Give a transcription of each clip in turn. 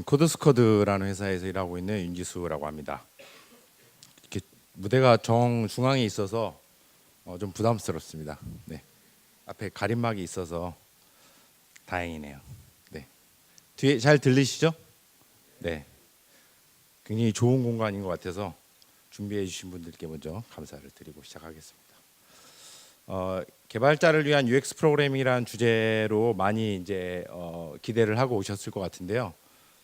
코드스쿼드라는 회사에서 일하고 있는 윤지수라고 합니다. 이렇게 무대가 정중앙에 있어서 좀 부담스럽습니다. 네. 앞에 가림막이 있어서 다행이네요. 네. 뒤에 잘 들리시죠? 네. 굉장히 좋은 공간인 것 같아서 준비해 주신 분들께 먼저 감사를 드리고 시작하겠습니다. 개발자를 위한 UX 프로그래밍이라는 주제로 많이 이제 기대를 하고 오셨을 것 같은데요.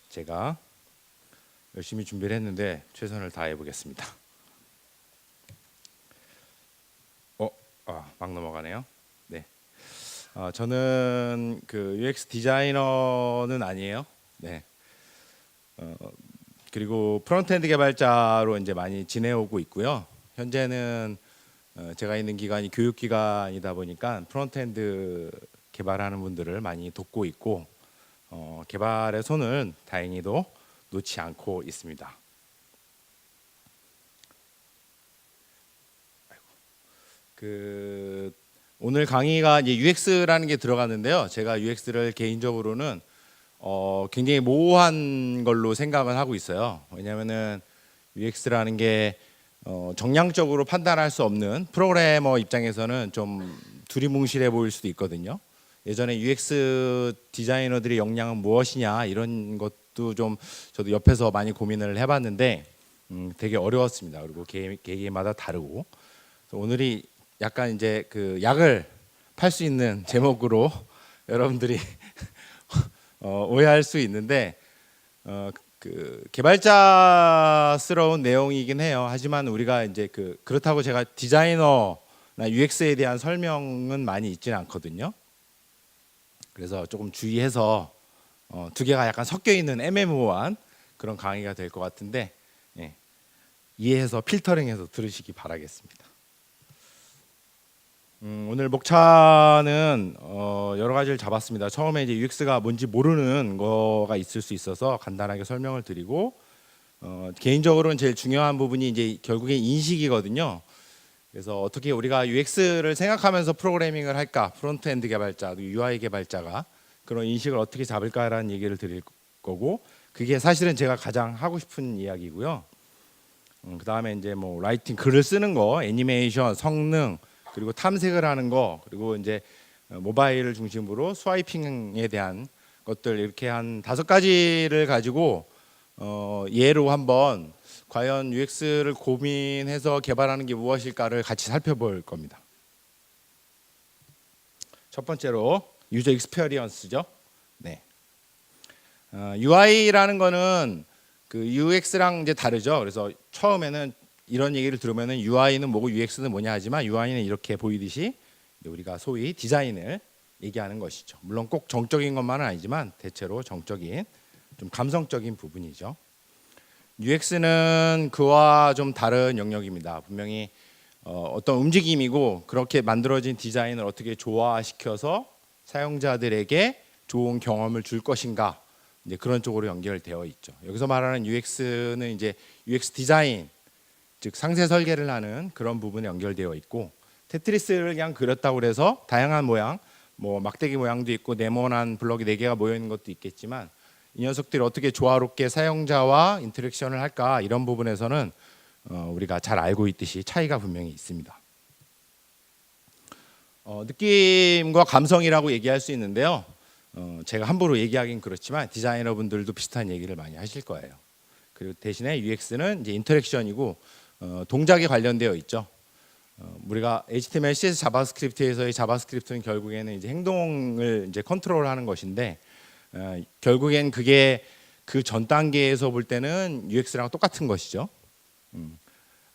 제가 열심히 준비를 했는데 최선을 다해 보겠습니다. 막 넘어가네요. 네. 저는 그 UX 디자이너는 아니에요. 네. 그리고 프론트엔드 개발자로 이제 많이 지내오고 있고요. 현재는 제가 있는 기관이 교육기관이다 보니까 프론트엔드 개발하는 분들을 많이 돕고 있고 개발의 손을 다행히도 놓지 않고 있습니다. 오늘 강의가 이제 UX라는 게 들어갔는데요. 제가 UX를 개인적으로는 굉장히 모호한 걸로 생각을 하고 있어요. 왜냐하면은 UX라는 게 정량적으로 판단할 수 없는 프로그래머 입장에서는 좀 두리뭉실해 보일 수도 있거든요. 예전에 UX 디자이너들의 역량은 무엇이냐 이런 것도 좀 저도 옆에서 많이 고민을 해봤는데 되게 어려웠습니다. 그리고 개개마다 다르고 오늘이 약간 이제 그 약을 팔 수 있는 제목으로 여러분들이 오해할 수 있는데 그 개발자스러운 내용이긴 해요. 하지만 우리가 이제 그렇다고 제가 디자이너나 UX에 대한 설명은 많이 있지는 않거든요. 그래서 조금 주의해서 두 개가 약간 섞여 있는 애매모호한 그런 강의가 될 것 같은데 이해해서 필터링해서 들으시기 바라겠습니다. 오늘 목차는 여러 가지를 잡았습니다. 처음에 이제 UX가 뭔지 모르는 거가 있을 수 있어서 간단하게 설명을 드리고 개인적으로는 제일 중요한 부분이 이제 결국에 인식이거든요. 그래서 어떻게 우리가 UX를 생각하면서 프로그래밍을 할까? 프론트엔드 개발자, UI 개발자가 그런 인식을 어떻게 잡을까라는 얘기를 드릴 거고 그게 사실은 제가 가장 하고 싶은 이야기고요. 그 다음에 이제 뭐 라이팅 글을 쓰는 거, 애니메이션, 성능 그리고 탐색을 하는 거 그리고 이제 모바일을 중심으로 스와이핑에 대한 것들 이렇게 한 5가지를 가지고 예로 한번 과연 UX를 고민해서 개발하는 게 무엇일까를 같이 살펴볼 겁니다. 첫 번째로 유저 익스페리언스죠. 네. UI라는 거는 그 UX랑 이제 다르죠. 그래서 처음에는 이런 얘기를 들으면은 UI는 뭐고 UX는 뭐냐 하지만 UI는 이렇게 보이듯이 우리가 소위 디자인을 얘기하는 것이죠. 물론 꼭 정적인 것만은 아니지만 대체로 정적인 좀 감성적인 부분이죠. UX는 그와 좀 다른 영역입니다. 분명히 어떤 움직임이고 그렇게 만들어진 디자인을 어떻게 조화시켜서 사용자들에게 좋은 경험을 줄 것인가 이제 그런 쪽으로 연결되어 있죠. 여기서 말하는 UX는 이제 UX 디자인 즉 상세 설계를 하는 그런 부분에 연결되어 있고 테트리스를 그냥 그렸다고 해서 다양한 모양 뭐 막대기 모양도 있고 네모난 블럭이 4개가 모여 있는 것도 있겠지만 이 녀석들이 어떻게 조화롭게 사용자와 인터랙션을 할까 이런 부분에서는 우리가 잘 알고 있듯이 차이가 분명히 있습니다. 느낌과 감성이라고 얘기할 수 있는데요. 제가 함부로 얘기하긴 그렇지만 디자이너분들도 비슷한 얘기를 많이 하실 거예요. 그리고 대신에 UX는 이제 인터랙션이고 동작에 관련되어 있죠. 우리가 HTML, CSS, 자바스크립트에서의 자바스크립트는 결국에는 이제 행동을 이제 컨트롤하는 것인데 결국엔 그게 그 전 단계에서 볼 때는 UX랑 똑같은 것이죠.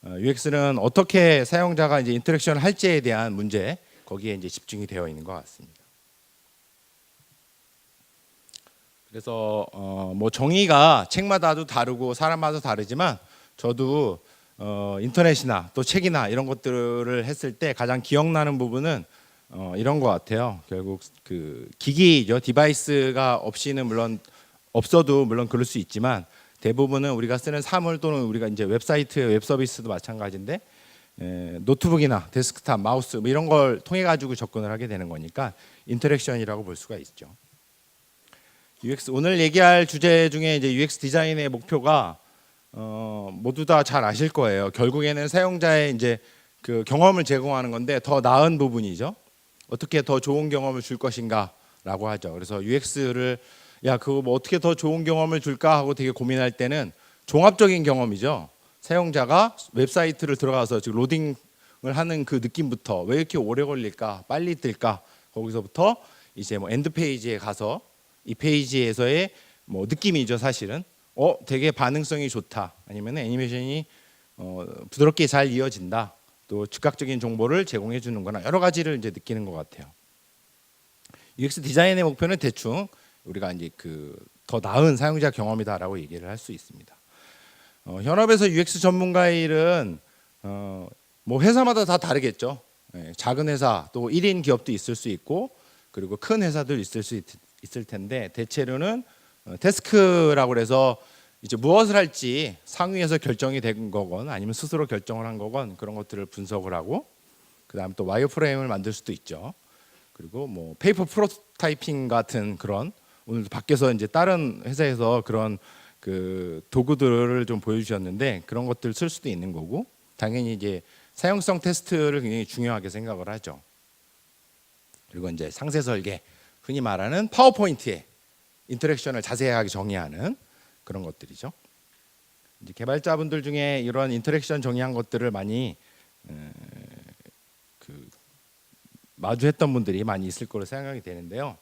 UX는 어떻게 사용자가 이제 인터랙션을 할지에 대한 문제 거기에 이제 집중이 되어 있는 것 같습니다. 그래서 뭐 정의가 책마다도 다르고 사람마다 다르지만 저도 인터넷이나 또 책이나 이런 것들을 했을 때 가장 기억나는 부분은 이런 것 같아요. 결국 그 기기죠. 디바이스가 없이는 물론 없어도 물론 그럴 수 있지만 대부분은 우리가 쓰는 사물 또는 우리가 이제 웹사이트, 웹 서비스도 마찬가지인데 노트북이나 데스크탑, 마우스 뭐 이런 걸 통해 가지고 접근을 하게 되는 거니까 인터랙션이라고 볼 수가 있죠. UX 오늘 얘기할 주제 중에 이제 UX 디자인의 목표가 모두 다 잘 아실 거예요. 결국에는 사용자의 이제 그 경험을 제공하는 건데 더 나은 부분이죠. 어떻게 더 좋은 경험을 줄 것인가라고 하죠. 그래서 UX를 야 그거 뭐 어떻게 더 좋은 경험을 줄까 하고 되게 고민할 때는 종합적인 경험이죠. 사용자가 웹사이트를 들어가서 지금 로딩을 하는 그 느낌부터 왜 이렇게 오래 걸릴까, 빨리 뜰까, 거기서부터 이제 뭐 엔드 페이지에 가서 이 페이지에서의 뭐 느낌이죠. 사실은 되게 반응성이 좋다, 아니면 애니메이션이 부드럽게 잘 이어진다, 또 즉각적인 정보를 제공해 주는거나 여러 가지를 이제 느끼는 것 같아요. UX 디자인의 목표는 대충 우리가 이제 그 더 나은 사용자 경험이다라고 얘기를 할 수 있습니다. 현업에서 UX 전문가의 일은 뭐 회사마다 다 다르겠죠. 작은 회사 또 1인 기업도 있을 수 있고 그리고 큰 회사도 있을 텐데 대체로는 태스크라고 그래서 이제 무엇을 할지 상위에서 결정이 된 거건 아니면 스스로 결정을 한 거건 그런 것들을 분석을 하고 그다음 또 와이어프레임을 만들 수도 있죠. 그리고 뭐 페이퍼 프로토타이핑 같은 그런 오늘도 밖에서 이제 다른 회사에서 그런 그 도구들을 좀 보여주셨는데 그런 것들 쓸 수도 있는 거고 당연히 이제 사용성 테스트를 굉장히 중요하게 생각을 하죠. 그리고 이제 상세 설계, 흔히 말하는 파워포인트에 인터랙션을 자세하게 정의하는 그런 것들이죠. 이제 개발자분들 중에 이런 인터랙션 정의한 것들을 많이 마주했던 분들이 많이 있을 거로 생각이 되는데요.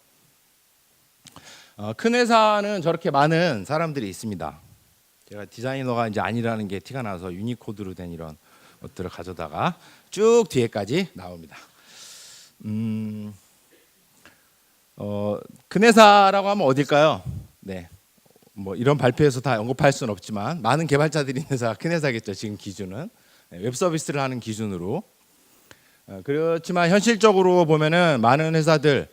큰 회사는 저렇게 많은 사람들이 있습니다. 제가 디자이너가 이제 아니라는 게 티가 나서 유니코드로 된 이런 것들을 가져다가 쭉 뒤에까지 나옵니다. 큰 회사라고 하면 어딜까요? 네, 뭐 이런 발표에서 다 언급할 수는 없지만 많은 개발자들이 있는 회사가 큰 회사겠죠. 지금 기준은 웹 서비스를 하는 기준으로. 그렇지만 현실적으로 보면은 많은 회사들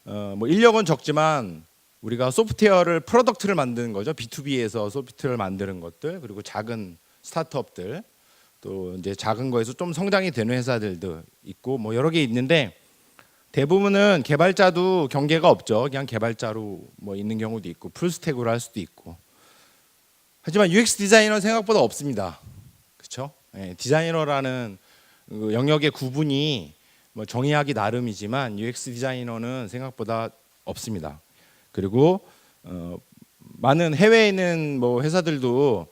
뭐 인력은 적지만 우리가 소프트웨어를 프로덕트를 만드는 거죠. B2B에서 소프트웨어를 만드는 것들, 그리고 작은 스타트업들, 또 이제 작은 거에서 좀 성장이 되는 회사들도 있고 뭐 여러 개 있는데 대부분은 개발자도 경계가 없죠. 그냥 개발자로 뭐 있는 경우도 있고 풀스택으로 할 수도 있고. 하지만 UX 디자이너는 생각보다 없습니다. 그렇죠? 디자이너라는 그 영역의 구분이 뭐 정의하기 나름이지만 UX 디자이너는 생각보다 없습니다. 그리고 많은 해외에 있는 뭐 회사들도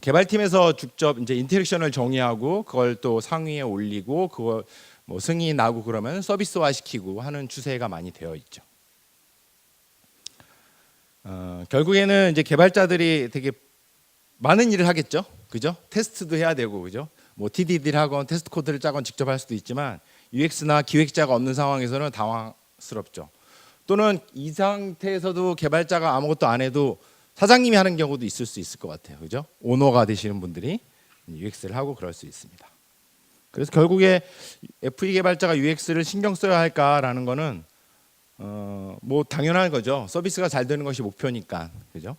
개발팀에서 직접 이제 인터랙션을 정의하고 그걸 또 상위에 올리고 그걸 뭐 승인이 나고 그러면 서비스화 시키고 하는 추세가 많이 되어 있죠. 결국에는 이제 개발자들이 되게 많은 일을 하겠죠, 그죠? 테스트도 해야 되고, 그죠? 뭐 TDD를 하건 테스트 코드를 짜건 직접 할 수도 있지만 UX나 기획자가 없는 상황에서는 당황스럽죠. 또는 이 상태에서도 개발자가 아무것도 안 해도 사장님이 하는 경우도 있을 수 있을 것 같아요, 그죠? 오너가 되시는 분들이 UX를 하고 그럴 수 있습니다. 그래서 결국에 FE 개발자가 UX를 신경 써야 할까라는 거는 뭐 당연한 거죠. 서비스가 잘 되는 것이 목표니까, 그죠?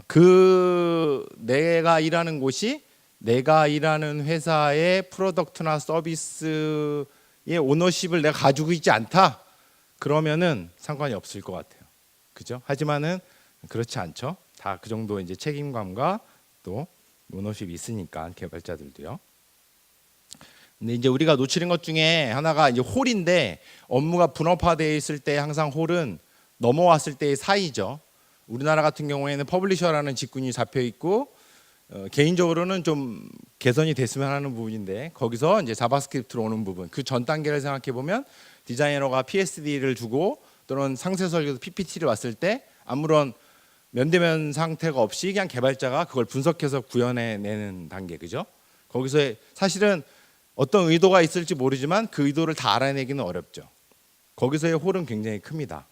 그 내가 일하는 곳이 내가 일하는 회사의 프로덕트나 서비스의 오너십을 내가 가지고 있지 않다. 그러면은 상관이 없을 것 같아요, 그죠? 하지만은 그렇지 않죠. 다 그 정도 이제 책임감과 또 오너십이 있으니까 개발자들도요. 근데 이제 우리가 놓치는 것 중에 하나가 이제 홀인데 업무가 분업화되어 있을 때 항상 홀은 넘어왔을 때의 사이죠. 우리나라 같은 경우에는 퍼블리셔라는 직군이 잡혀 있고 개인적으로는 좀 개선이 됐으면 하는 부분인데 거기서 이제 자바스크립트로 오는 부분 그 전 단계를 생각해 보면 디자이너가 PSD를 주고 또는 상세 설계도 PPT를 왔을 때 아무런 면대면 상태가 없이 그냥 개발자가 그걸 분석해서 구현해내는 단계, 그죠? 거기서 사실은 어떤 의도가 있을지 모르지만 그 의도를 다 알아내기는 어렵죠. 거기서의 홀은 굉장히 큽니다.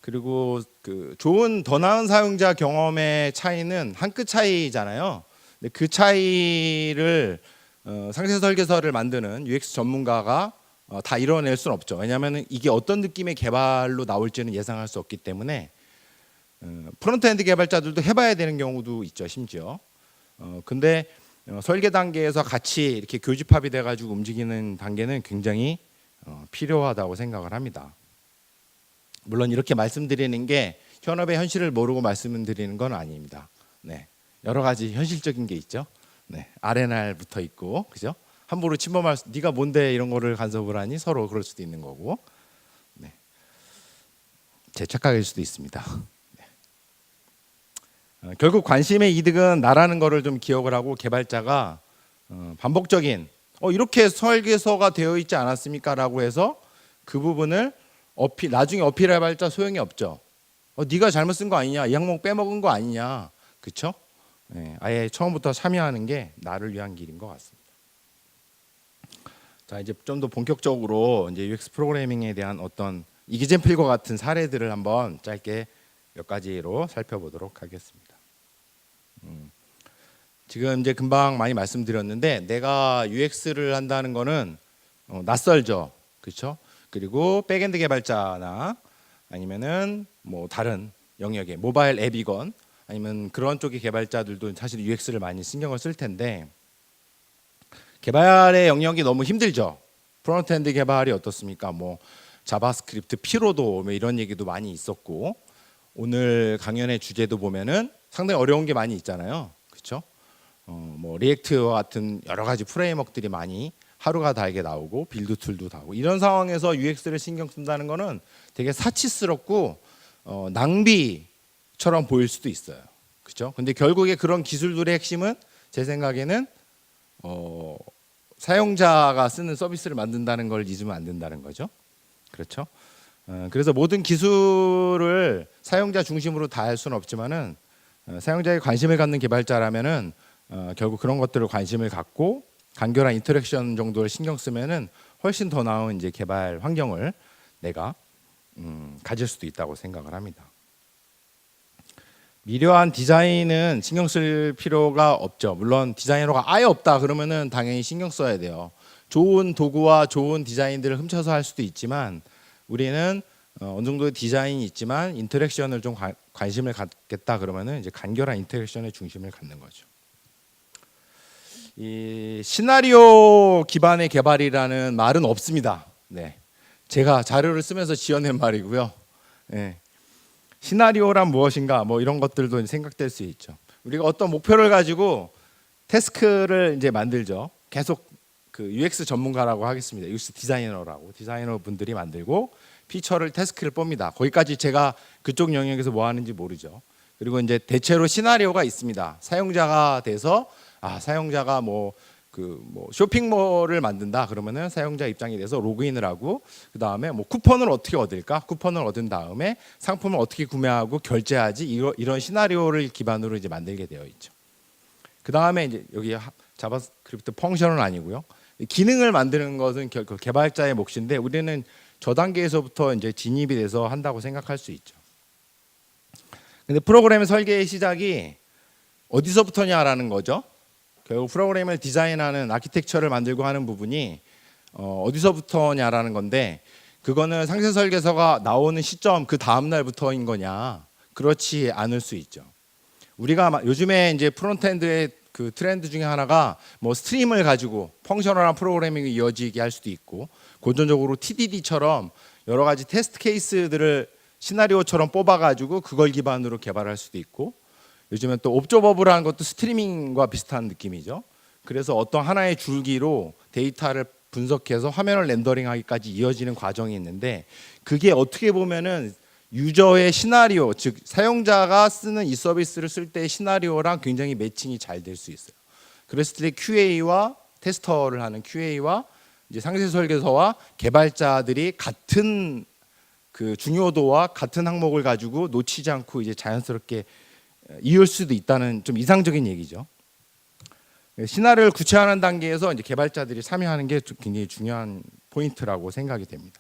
그리고 그 좋은 더 나은 사용자 경험의 차이는 한 끗 차이잖아요. 근데 그 차이를 상세 설계서를 만드는 UX 전문가가 다 이뤄낼 수는 없죠. 왜냐하면 이게 어떤 느낌의 개발로 나올지는 예상할 수 없기 때문에 프론트엔드 개발자들도 해봐야 되는 경우도 있죠, 심지어. 근데 설계 단계에서 같이 이렇게 교집합이 돼가지고 움직이는 단계는 굉장히 필요하다고 생각을 합니다. 물론 이렇게 말씀드리는 게 현업의 현실을 모르고 말씀드리는 건 아닙니다. 네, 여러 가지 현실적인 게 있죠. 네, R&R 붙어 있고, 그죠? 함부로 침범할 네가 뭔데 이런 거를 간섭을 하니 서로 그럴 수도 있는 거고, 네, 제 착각일 수도 있습니다. 결국 관심의 이득은 나라는 거를 좀 기억을 하고 개발자가 반복적인 이렇게 설계서가 되어 있지 않았습니까? 라고 해서 그 부분을 나중에 어필해봤자 소용이 없죠. 네가 잘못 쓴 거 아니냐, 이 항목 빼먹은 거 아니냐, 그렇죠? 네, 아예 처음부터 참여하는 게 나를 위한 길인 것 같습니다. 자, 이제 좀 더 본격적으로 이제 UX 프로그래밍에 대한 어떤 이기잼필과 같은 사례들을 한번 짧게 몇 가지로 살펴보도록 하겠습니다. 지금 이제 금방 많이 말씀드렸는데 내가 UX를 한다는 거는 낯설죠, 그렇죠? 그리고 백엔드 개발자나 아니면은 뭐 다른 영역의 모바일 앱이건 아니면 그런 쪽의 개발자들도 사실 UX를 많이 신경을 쓸 텐데 개발의 영역이 너무 힘들죠. 프론트엔드 개발이 어떻습니까? 뭐 자바스크립트 피로도 뭐 이런 얘기도 많이 있었고 오늘 강연의 주제도 보면은 상당히 어려운 게 많이 있잖아요, 그렇죠? 뭐 리액트와 같은 여러 가지 프레임워크들이 많이 하루가 다르게 나오고 빌드 툴도 나오고 이런 상황에서 UX를 신경 쓴다는 거는 되게 사치스럽고 낭비처럼 보일 수도 있어요, 그렇죠? 근데 결국에 그런 기술들의 핵심은 제 생각에는 사용자가 쓰는 서비스를 만든다는 걸 잊으면 안 된다는 거죠, 그렇죠? 그래서 모든 기술을 사용자 중심으로 다 할 수는 없지만은 사용자에 관심을 갖는 개발자라면은 결국 그런 것들을 관심을 갖고 간결한 인터랙션 정도를 신경 쓰면은 훨씬 더 나은 이제 개발 환경을 내가 가질 수도 있다고 생각을 합니다. 미려한 디자인은 신경 쓸 필요가 없죠. 물론 디자이너가 아예 없다 그러면은 당연히 신경 써야 돼요. 좋은 도구와 좋은 디자인들을 훔쳐서 할 수도 있지만 우리는 어느 정도의 디자인이 있지만 인터랙션을 좀 관심을 갖겠다 그러면은 이제 간결한 인터랙션에 중심을 갖는 거죠. 이 시나리오 기반의 개발이라는 말은 없습니다. 네, 제가 자료를 쓰면서 지어낸 말이고요. 네. 시나리오란 무엇인가 뭐 이런 것들도 생각될 수 있죠. 우리가 어떤 목표를 가지고 태스크를 이제 만들죠. 계속 그 UX 전문가라고 하겠습니다. UX 디자이너라고 디자이너 분들이 만들고 피처를 태스크를 봅니다. 거기까지 제가 그쪽 영역에서 뭐 하는지 모르죠. 그리고 이제 대체로 시나리오가 있습니다. 사용자가 돼서 사용자가 뭐 쇼핑몰을 만든다 그러면은 사용자 입장이 돼서 로그인을 하고 그 다음에 뭐 쿠폰을 어떻게 얻을까? 쿠폰을 얻은 다음에 상품을 어떻게 구매하고 결제하지? 이런 시나리오를 기반으로 이제 만들게 되어 있죠. 그 다음에 이제 여기 자바스크립트 펑션은 아니고요. 기능을 만드는 것은 개발자의 몫인데 우리는 저 단계에서부터 이제 진입이 돼서 한다고 생각할 수 있죠. 근데 프로그램 설계의 시작이 어디서부터냐라는 거죠. 결국 프로그램을 디자인하는 아키텍처를 만들고 하는 부분이 어디서부터냐라는 건데 그거는 상세 설계서가 나오는 시점 그 다음 날부터인 거냐? 그렇지 않을 수 있죠. 우리가 요즘에 이제 프론트엔드의 그 트렌드 중에 하나가 뭐 스트림을 가지고 펑셔널한 프로그래밍이 이어지게 할 수도 있고 고전적으로 TDD처럼 여러 가지 테스트 케이스들을 시나리오처럼 뽑아가지고 그걸 기반으로 개발할 수도 있고 요즘엔 또 옵저버블하는 것도 스트리밍과 비슷한 느낌이죠. 그래서 어떤 하나의 줄기로 데이터를 분석해서 화면을 렌더링하기까지 이어지는 과정이 있는데 그게 어떻게 보면은 유저의 시나리오, 즉 사용자가 쓰는 이 서비스를 쓸 때의 시나리오랑 굉장히 매칭이 잘 될 수 있어요. 그랬을 때 QA와 테스터를 하는 QA와 이제 상세 설계서와 개발자들이 같은 그 중요도와 같은 항목을 가지고 놓치지 않고 이제 자연스럽게 이을 수도 있다는 좀 이상적인 얘기죠. 시나리오를 구체화하는 단계에서 이제 개발자들이 참여하는 게 굉장히 중요한 포인트라고 생각이 됩니다.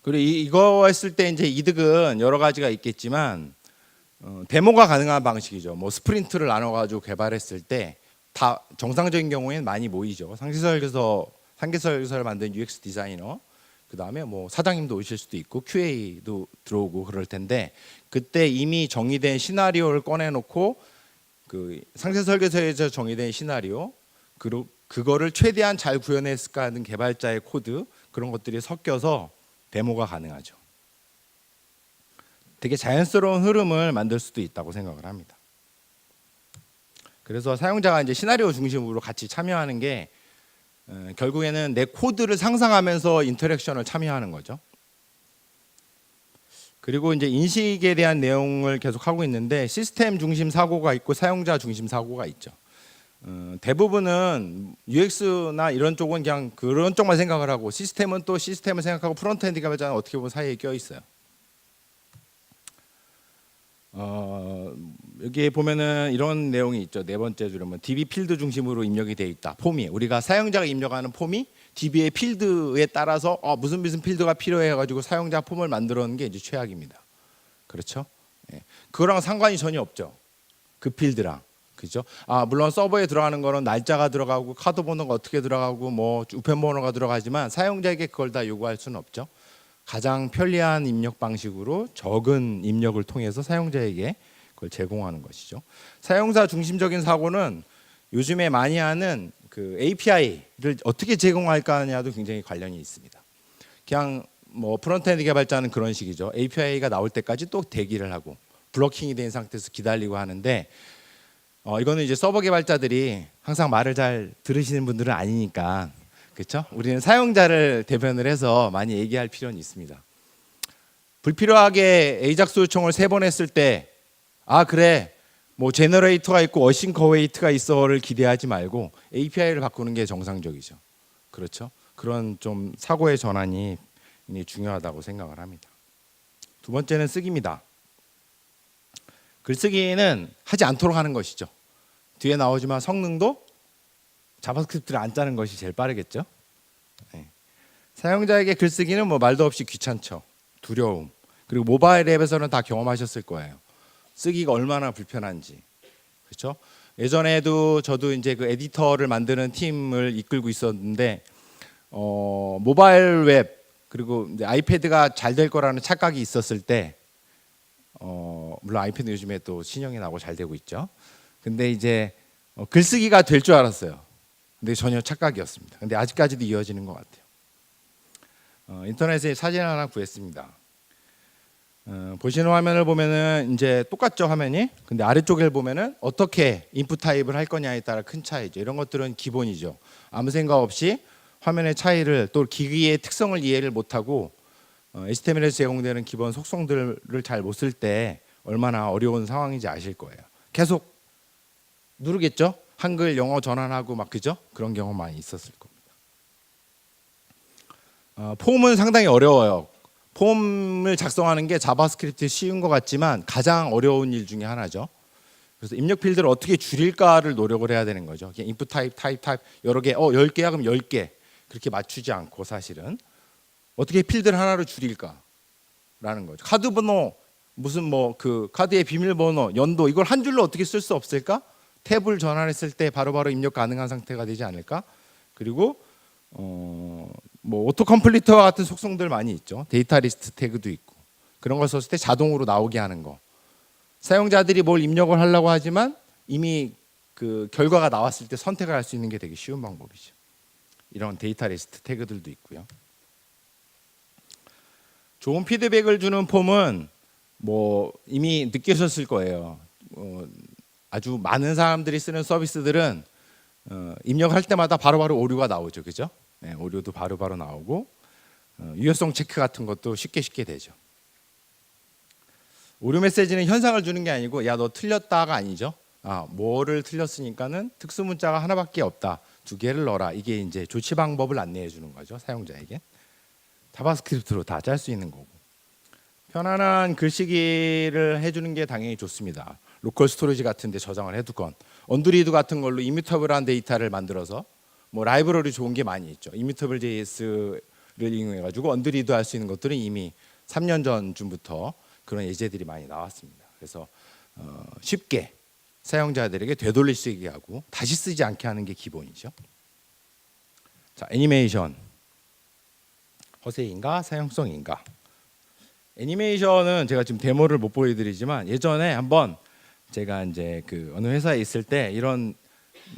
그리고 이거 했을 때 이제 이득은 여러 가지가 있겠지만 데모가 가능한 방식이죠. 뭐 스프린트를 나눠가지고 개발했을 때 다 정상적인 경우에는 많이 모이죠. 상세 설계서를 만든 UX 디자이너, 그 다음에 뭐 사장님도 오실 수도 있고 QA도 들어오고 그럴 텐데 그때 이미 정의된 시나리오를 꺼내놓고 그 상세 설계서에서 정의된 시나리오 그리고 그거를 최대한 잘 구현했을까 하는 개발자의 코드 그런 것들이 섞여서 데모가 가능하죠. 되게 자연스러운 흐름을 만들 수도 있다고 생각을 합니다. 그래서 사용자가 이제 시나리오 중심으로 같이 참여하는 게 결국에는 내 코드를 상상하면서 인터랙션을 참여하는 거죠. 그리고 이제 인식에 대한 내용을 계속 하고 있는데 시스템 중심 사고가 있고 사용자 중심 사고가 있죠. 대부분은 UX나 이런 쪽은 그냥 그런 쪽만 생각을 하고 시스템은 또 시스템을 생각하고 프론트엔드 개발자는 어떻게 보면 사이에 껴 있어요. 여기에 보면은 이런 내용이 있죠. 네 번째 줄은 DB 필드 중심으로 입력이 되어 있다. 폼이 우리가 사용자가 입력하는 폼이 DB의 필드에 따라서 무슨 필드가 필요해가지고 사용자 폼을 만들어놓은 게 이제 최악입니다. 그렇죠? 예. 그거랑 상관이 전혀 없죠. 그 필드랑. 그죠? 물론 서버에 들어가는 거는 날짜가 들어가고 카드 번호가 어떻게 들어가고 뭐 우편 번호가 들어가지만 사용자에게 그걸 다 요구할 수는 없죠. 가장 편리한 입력 방식으로 적은 입력을 통해서 사용자에게 그걸 제공하는 것이죠. 사용자 중심적인 사고는 요즘에 많이 하는 그 API를 어떻게 제공할까냐도 굉장히 관련이 있습니다. 그냥 뭐 프론트엔드 개발자는 그런 식이죠. API가 나올 때까지 또 대기를 하고 블로킹이 된 상태에서 기다리고 하는데 이거는 이제 서버 개발자들이 항상 말을 잘 들으시는 분들은 아니니까 그렇죠? 우리는 사용자를 대변을 해서 많이 얘기할 필요는 있습니다. 불필요하게 에이작스 요청을 3번 했을 때 그래 뭐 제너레이터가 있고 어싱 어웨이트가 있어를 기대하지 말고 API를 바꾸는 게 정상적이죠. 그렇죠? 그런 좀 사고의 전환이 중요하다고 생각을 합니다. 두 번째는 쓰기입니다. 글쓰기는 하지 않도록 하는 것이죠. 뒤에 나오지만 성능도 자바스크립트를 안 짜는 것이 제일 빠르겠죠. 네. 사용자에게 글쓰기는 뭐 말도 없이 귀찮죠. 두려움. 그리고 모바일 앱에서는 다 경험하셨을 거예요. 쓰기가 얼마나 불편한지. 그렇죠? 예전에도 저도 이제 그 에디터를 만드는 팀을 이끌고 있었는데 모바일 웹 그리고 이제 아이패드가 잘 될 거라는 착각이 있었을 때 물론 아이패드 요즘에 또 신형이 나고 잘 되고 있죠. 근데 이제 글쓰기가 될 줄 알았어요. 근데 전혀 착각이었습니다. 근데 아직까지도 이어지는 것 같아요. 인터넷에 사진 하나 구했습니다. 보시는 화면을 보면은 이제 똑같죠 화면이. 근데 아래쪽을 보면은 어떻게 인풋 타입을 할 거냐에 따라 큰 차이죠. 이런 것들은 기본이죠. 아무 생각 없이 화면의 차이를 또 기기의 특성을 이해를 못하고 HTML에서 제공되는 기본 속성들을 잘 못 쓸 때 얼마나 어려운 상황인지 아실 거예요. 계속 누르겠죠. 한글 영어 전환하고 막 그죠? 그런 경험 많이 있었을 겁니다. 폼은 상당히 어려워요. 폼을 작성하는 게 자바스크립트 쉬운 것 같지만 가장 어려운 일 중에 하나죠. 그래서 입력 필드를 어떻게 줄일까를 노력을 해야 되는 거죠. 그냥 인풋 타입 여러 개 10개야 그럼 10개 그렇게 맞추지 않고 사실은 어떻게 필드를 하나로 줄일까라는 거죠. 카드 번호 무슨 뭐 그 카드의 비밀번호 연도 이걸 한 줄로 어떻게 쓸 수 없을까? 탭을 전환했을 때 바로바로 입력 가능한 상태가 되지 않을까? 그리고 뭐 오토 컴플리터와 같은 속성들 많이 있죠. 데이터 리스트 태그도 있고 그런 걸 썼을 때 자동으로 나오게 하는 거. 사용자들이 뭘 입력을 하려고 하지만 이미 그 결과가 나왔을 때 선택을 할 수 있는 게 되게 쉬운 방법이죠. 이런 데이터 리스트 태그들도 있고요. 좋은 피드백을 주는 폼은 뭐 이미 느끼셨을 거예요. 아주 많은 사람들이 쓰는 서비스들은 입력할 때마다 바로바로 오류가 나오죠, 그죠? 네, 오류도 바로바로 나오고 유효성 체크 같은 것도 쉽게 되죠. 오류 메시지는 현상을 주는 게 아니고 야 너 틀렸다가 아니죠. 뭐를 틀렸으니까는 특수 문자가 하나밖에 없다. 2개를 넣어라. 이게 이제 조치 방법을 안내해 주는 거죠, 사용자에게. 자바스크립트로 다 짤 수 있는 거고. 편안한 글쓰기를 해주는 게 당연히 좋습니다. 로컬 스토리지 같은 데 저장을 해두건 언드리드 같은 걸로 이뮤터블한 데이터를 만들어서 뭐 라이브러리 좋은 게 많이 있죠. 이뮤터블 JS를 이용해 가지고 언드리드 할 수 있는 것들은 이미 3년 전쯤부터 그런 예제들이 많이 나왔습니다. 그래서 쉽게 사용자들에게 되돌릴 수 있게 하고 다시 쓰지 않게 하는 게 기본이죠. 자, 애니메이션 허세인가 사용성인가? 애니메이션은 제가 지금 데모를 못 보여드리지만 예전에 한번 제가 이제 그 어느 회사에 있을 때 이런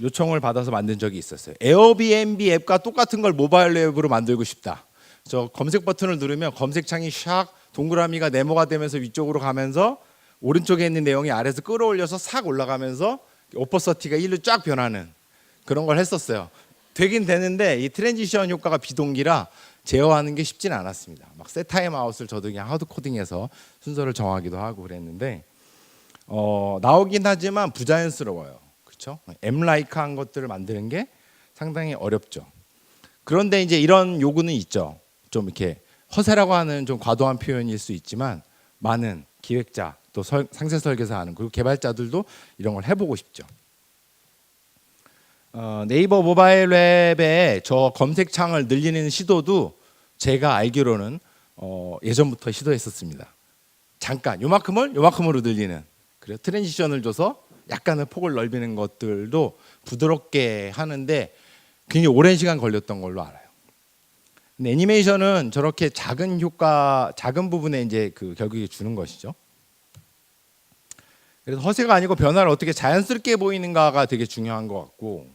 요청을 받아서 만든 적이 있었어요. 에어비앤비 앱과 똑같은 걸 모바일 앱으로 만들고 싶다. 저 검색 버튼을 누르면 검색창이 샥 동그라미가 네모가 되면서 위쪽으로 가면서 오른쪽에 있는 내용이 아래에서 끌어올려서 싹 올라가면서 오퍼서티가 1로 쫙 변하는 그런 걸 했었어요. 되긴 되는데 이 트랜지션 효과가 비동기라 제어하는 게 쉽지는 않았습니다. 막 셋 타임 아웃을 저도 그냥 하드 코딩해서 순서를 정하기도 하고 그랬는데 나오긴 하지만 부자연스러워요. 그렇죠? M-like한 것들을 만드는 게 상당히 어렵죠. 그런데 이제 이런 요구는 있죠. 좀 이렇게 허세라고 하는 좀 과도한 표현일 수 있지만 많은 기획자 또 상세 설계사 하는 그리고 개발자들도 이런 걸 해보고 싶죠. 네이버 모바일 웹의 저 검색창을 늘리는 시도도 제가 알기로는 예전부터 시도했었습니다. 잠깐 요만큼으로 늘리는 그래서 트랜지션을 줘서 약간의 폭을 넓히는 것들도 부드럽게 하는데 굉장히 오랜 시간 걸렸던 걸로 알아요. 근데 애니메이션은 저렇게 작은 효과, 작은 부분에 이제 그 결국에 주는 것이죠. 그래서 허세가 아니고 변화를 어떻게 자연스럽게 보이는가가 되게 중요한 것 같고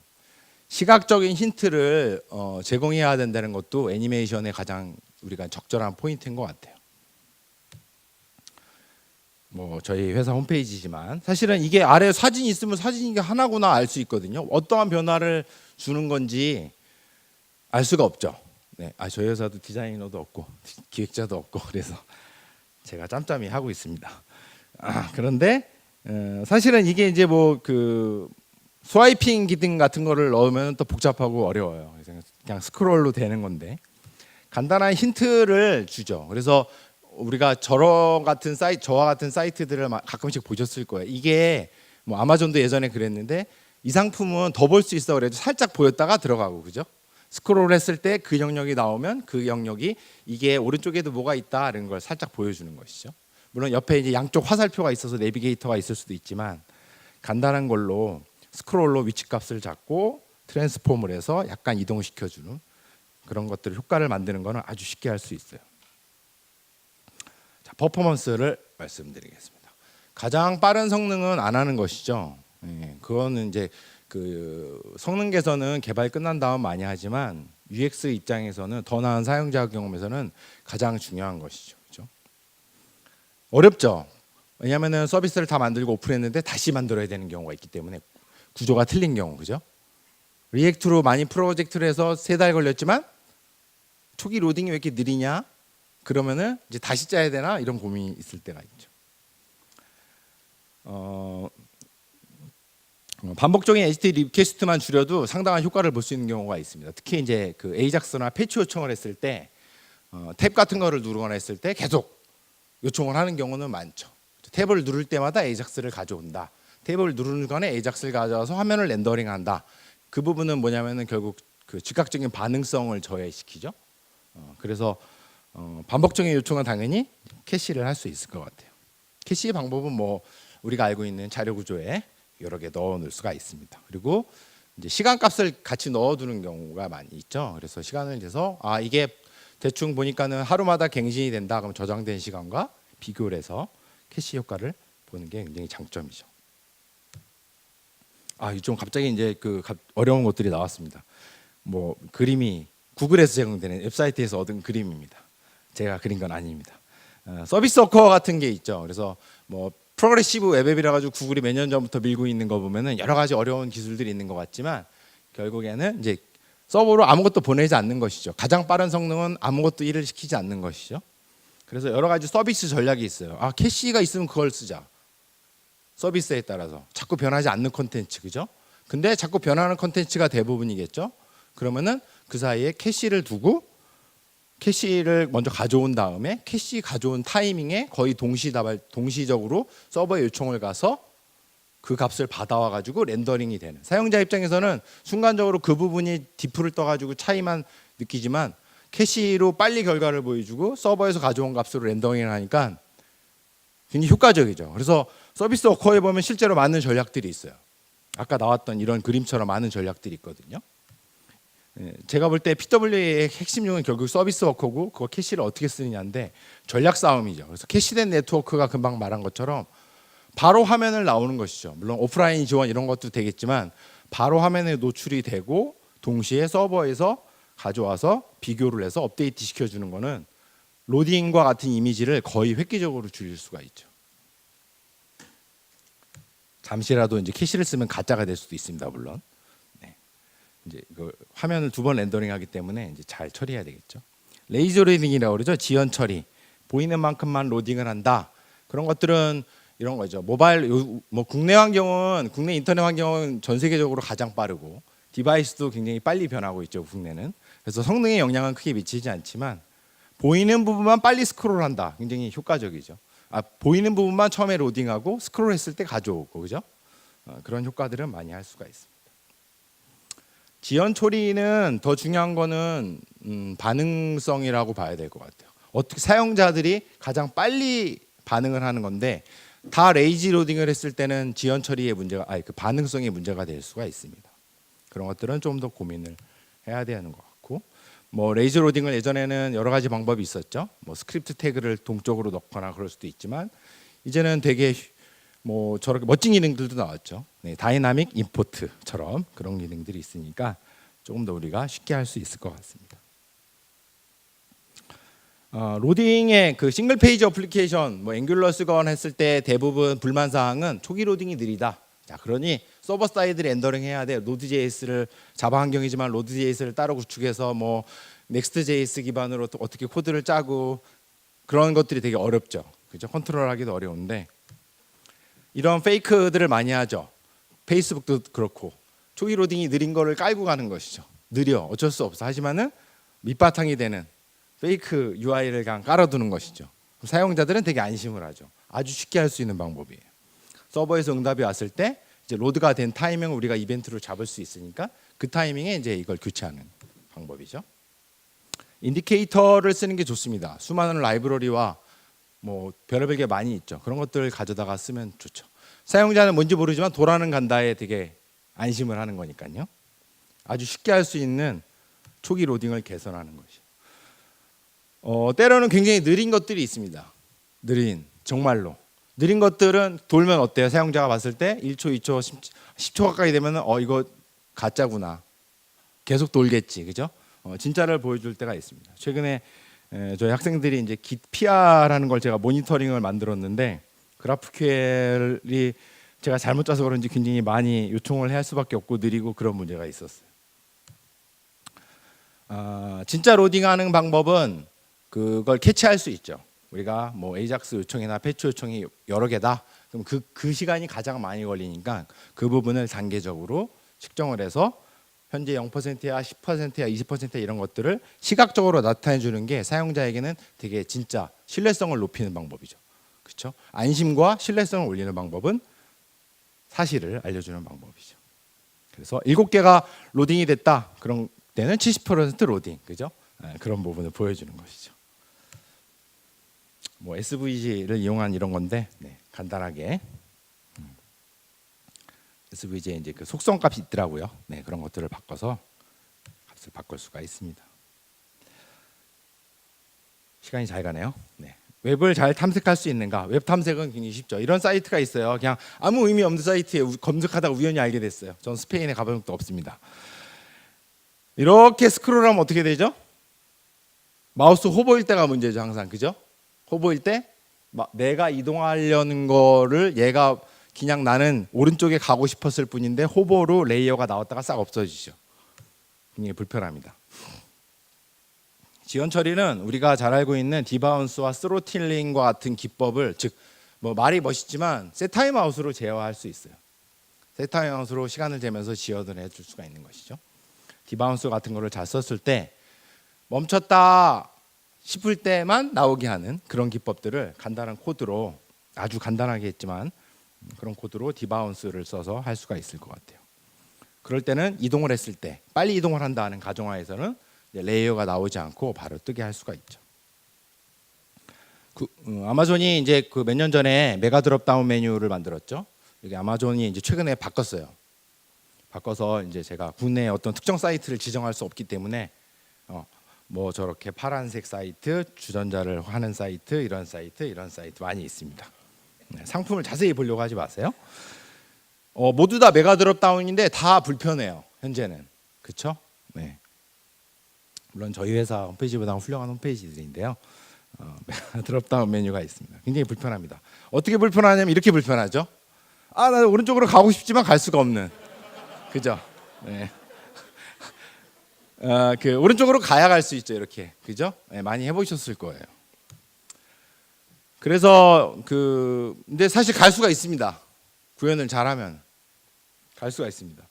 시각적인 힌트를 제공해야 된다는 것도 애니메이션의 가장 우리가 적절한 포인트인 것 같아요. 뭐 저희 회사 홈페이지지만 사실은 이게 아래 사진이 있으면 사진이 하나구나 알 수 있거든요. 어떠한 변화를 주는 건지 알 수가 없죠. 네, 저희 회사도 디자이너도 없고 기획자도 없고 그래서 제가 짬짬이 하고 있습니다. 그런데 사실은 이게 이제 뭐 그 스와이핑 기능 같은 거를 넣으면 또 복잡하고 어려워요. 그래서 그냥 스크롤로 되는 건데 간단한 힌트를 주죠. 그래서 우리가 저와 같은 사이트들을 가끔씩 보셨을 거예요. 이게 뭐 아마존도 예전에 그랬는데 이 상품은 더 볼 수 있어 그래도 살짝 보였다가 들어가고 그죠? 스크롤 했을 때 그 영역이 나오면 그 영역이 이게 오른쪽에도 뭐가 있다 이런 걸 살짝 보여주는 것이죠. 물론 옆에 이제 양쪽 화살표가 있어서 내비게이터가 있을 수도 있지만 간단한 걸로 스크롤로 위치 값을 잡고 트랜스폼을 해서 약간 이동시켜주는 그런 것들 효과를 만드는 거는 아주 쉽게 할 수 있어요. 자, 퍼포먼스를 말씀드리겠습니다. 가장 빠른 성능은 안 하는 것이죠. 그거는 이제 그 성능 개선은 개발 끝난 다음 많이 하지만 UX 입장에서는 더 나은 사용자 경험에서는 가장 중요한 것이죠. 그렇죠? 어렵죠. 왜냐하면 서비스를 다 만들고 오픈했는데 다시 만들어야 되는 경우가 있기 때문에 구조가 틀린 경우, 그죠? 리액트로 많이 프로젝트를 해서 3달 걸렸지만 초기 로딩이 왜 이렇게 느리냐? 그러면은 이제 다시 짜야 되나 이런 고민이 있을 때가 있죠. 반복적인 HTTP 리퀘스트만 줄여도 상당한 효과를 볼 수 있는 경우가 있습니다. 특히 이제 그 에이작스나 패치 요청을 했을 때 탭 같은 거를 누르거나 했을 때 계속 요청을 하는 경우는 많죠. 탭을 누를 때마다 에이작스를 가져온다. 탭을 누르는 거에 에이작스를 가져와서 화면을 렌더링한다. 그 부분은 뭐냐면은 결국 그 즉각적인 반응성을 저해시키죠. 그래서 반복적인 요청은 당연히 캐시를 할 수 있을 것 같아요. 캐시 방법은 뭐 우리가 알고 있는 자료 구조에 여러 개 넣어 놓을 수가 있습니다. 그리고 이제 시간 값을 같이 넣어 두는 경우가 많이 있죠. 그래서 시간을 내서 이게 대충 보니까는 하루마다 갱신이 된다. 그럼 저장된 시간과 비교를 해서 캐시 효과를 보는 게 굉장히 장점이죠. 좀 갑자기 이제 그 어려운 것들이 나왔습니다. 뭐 그림이 구글에서 제공되는 웹사이트에서 얻은 그림입니다. 제가 그린 건 아닙니다. 서비스 워커 같은 게 있죠. 그래서 뭐 프로그레시브 웹앱이라 가지고 구글이 몇 년 전부터 밀고 있는 거 보면은 여러 가지 어려운 기술들이 있는 것 같지만 결국에는 이제 서버로 아무것도 보내지 않는 것이죠. 가장 빠른 성능은 아무것도 일을 시키지 않는 것이죠. 그래서 여러 가지 서비스 전략이 있어요. 캐시가 있으면 그걸 쓰자. 서비스에 따라서 자꾸 변하지 않는 콘텐츠, 그죠? 근데 자꾸 변하는 콘텐츠가 대부분이겠죠. 그러면은 그 사이에 캐시를 두고 캐시를 먼저 가져온 다음에 캐시 가져온 타이밍에 거의 동시적으로 서버에 요청을 가서 그 값을 받아와 가지고 렌더링이 되는. 사용자 입장에서는 순간적으로 그 부분이 디프를 떠가지고 차이만 느끼지만 캐시로 빨리 결과를 보여주고 서버에서 가져온 값으로 렌더링을 하니까 굉장히 효과적이죠. 그래서 서비스 워커에 보면 실제로 많은 전략들이 있어요. 아까 나왔던 이런 그림처럼 많은 전략들이 있거든요. 제가 볼 때 PWA의 핵심용은 결국 서비스 워커고 그거 캐시를 어떻게 쓰느냐인데 전략 싸움이죠. 그래서 캐시된 네트워크가 금방 말한 것처럼 바로 화면을 나오는 것이죠. 물론 오프라인 지원 이런 것도 되겠지만 바로 화면에 노출이 되고 동시에 서버에서 가져와서 비교를 해서 업데이트 시켜주는 거는 로딩과 같은 이미지를 거의 획기적으로 줄일 수가 있죠. 잠시라도 이제 캐시를 쓰면 가짜가 될 수도 있습니다, 물론. 네. 이제 그 화면을 2번 렌더링하기 때문에 이제 잘 처리해야 되겠죠. 레이저 로딩이라고 그러죠. 지연 처리. 보이는 만큼만 로딩을 한다. 그런 것들은 이런 거죠. 모바일 뭐 국내 환경은 국내 인터넷 환경은 전 세계적으로 가장 빠르고 디바이스도 굉장히 빨리 변하고 있죠, 국내는. 그래서 성능에 영향은 크게 미치지 않지만 보이는 부분만 빨리 스크롤한다. 굉장히 효과적이죠. 보이는 부분만 처음에 로딩하고 스크롤했을 때 가져오고, 그죠? 그런 효과들은 많이 할 수가 있습니다. 지연 처리는 더 중요한 거는 반응성이라고 봐야 될 것 같아요. 어떻게 사용자들이 가장 빨리 반응을 하는 건데 다 레이지 로딩을 했을 때는 지연 처리의 문제가, 그 반응성의 문제가 될 수가 있습니다. 그런 것들은 좀 더 고민을 해야 되는 것 같고, 뭐 레이저 로딩을 예전에는 여러 가지 방법이 있었죠. 뭐 스크립트 태그를 동적으로 넣거나 그럴 수도 있지만 이제는 되게 뭐 저렇게 멋진 기능들도 나왔죠. 네, 다이나믹 임포트처럼 그런 기능들이 있으니까 조금 더 우리가 쉽게 할 수 있을 것 같습니다. 로딩의 그 싱글 페이지 어플리케이션, 뭐 앵귤러 쓰거나 했을 때 대부분 불만 사항은 초기 로딩이 느리다. 자, 그러니 서버 사이드 렌더링 해야 돼. 노드.js를 자바 환경이지만 노드.js를 따로 구축해서 뭐 넥스트.js 기반으로 또 어떻게 코드를 짜고 그런 것들이 되게 어렵죠. 그죠? 컨트롤하기도 어려운데 이런 페이크들을 많이 하죠. 페이스북도 그렇고 초기 로딩이 느린 거를 깔고 가는 것이죠. 느려, 어쩔 수 없어. 하지만은 밑바탕이 되는 페이크 UI를 그냥 깔아두는 것이죠. 사용자들은 되게 안심을 하죠. 아주 쉽게 할 수 있는 방법이에요. 서버에서 응답이 왔을 때 이제 로드가 된 타이밍을 우리가 이벤트로 잡을 수 있으니까 그 타이밍에 이제 이걸 교체하는 방법이죠. 인디케이터를 쓰는 게 좋습니다. 수많은 라이브러리와 뭐 별의별 게 많이 있죠. 그런 것들을 가져다가 쓰면 좋죠. 사용자는 뭔지 모르지만 도라는 간다에 되게 안심을 하는 거니까요. 아주 쉽게 할 수 있는 초기 로딩을 개선하는 것이요. 때로는 굉장히 느린 것들이 있습니다. 정말로 느린 것들은 돌면 어때요? 사용자가 봤을 때 1초, 2초, 10초 가까이 되면 이거 가짜구나. 계속 돌겠지, 그죠? 진짜를 보여줄 때가 있습니다. 최근에 저희 학생들이 이제 Git PR라는 걸 제가 모니터링을 만들었는데 GraphQL이 제가 잘못 짜서 그런지 굉장히 많이 요청을 할 수밖에 없고 느리고 그런 문제가 있었어요. 진짜 로딩하는 방법은 그걸 캐치할 수 있죠. 우리가 뭐 에이작스 요청이나 패치 요청이 여러 개다. 그럼 그 시간이 가장 많이 걸리니까 그 부분을 단계적으로 측정을 해서 현재 0%야 10%야 20%야 이런 것들을 시각적으로 나타내 주는 게 사용자에게는 되게 진짜 신뢰성을 높이는 방법이죠. 그렇죠? 안심과 신뢰성을 올리는 방법은 사실을 알려주는 방법이죠. 그래서 7개가 로딩이 됐다. 그런 때는 70% 로딩, 그죠? 그런 부분을 보여주는 것이죠. 뭐 SVG를 이용한 이런 건데 간단하게 SVG에 이제 그 속성 값이 있더라고요. 그런 것들을 바꿔서 값을 바꿀 수가 있습니다. 시간이 잘 가네요. 웹을 잘 탐색할 수 있는가? 웹 탐색은 굉장히 쉽죠. 이런 사이트가 있어요. 그냥 아무 의미 없는 사이트에 검색하다가 우연히 알게 됐어요. 전 스페인에 가본 적도 없습니다. 이렇게 스크롤하면 어떻게 되죠? 마우스 호버일 때가 문제죠, 항상. 그죠? 호버일 때 내가 이동하려는 거를 얘가 그냥 나는 오른쪽에 가고 싶었을 뿐인데 호버로 레이어가 나왔다가 싹 없어지죠. 굉장히 불편합니다. 지연 처리는 우리가 잘 알고 있는 디바운스와 스로틀링과 같은 기법을, 즉 뭐 말이 멋있지만 셋타임아웃으로 제어할 수 있어요. 셋타임아웃으로 시간을 재면서 지연을 해줄 수가 있는 것이죠. 디바운스 같은 거를 잘 썼을 때 멈췄다 싶을 때만 나오게 하는 그런 기법들을 간단한 코드로, 아주 간단하게 했지만 그런 코드로 디바운스를 써서 할 수가 있을 것 같아요. 그럴 때는 이동을 했을 때 빨리 이동을 한다는 가정하에서는 레이어가 나오지 않고 바로 뜨게 할 수가 있죠. 아마존이 이제 그 몇 년 전에 메가 드롭 다운 메뉴를 만들었죠. 여기 아마존이 이제 최근에 바꿨어요. 바꿔서 이제 제가 국내 어떤 특정 사이트를 지정할 수 없기 때문에 뭐 저렇게 파란색 사이트, 주전자를 하는 사이트, 이런 사이트 많이 있습니다. 상품을 자세히 보려고 하지 마세요. 모두 다 메가 드롭 다운인데 다 불편해요. 현재는. 그렇죠? 물론 저희 회사 홈페이지보다 훌륭한 홈페이지들인데요. 드롭다운 메뉴가 있습니다. 굉장히 불편합니다. 어떻게 불편하냐면 이렇게 불편하죠. 나 오른쪽으로 가고 싶지만 갈 수가 없는. 그죠? 네. 그 오른쪽으로 가야 갈 수 있죠. 이렇게. 그죠? 네, 많이 해보셨을 거예요. 그래서 근데 사실 갈 수가 있습니다. 구현을 잘하면 갈 수가 있습니다.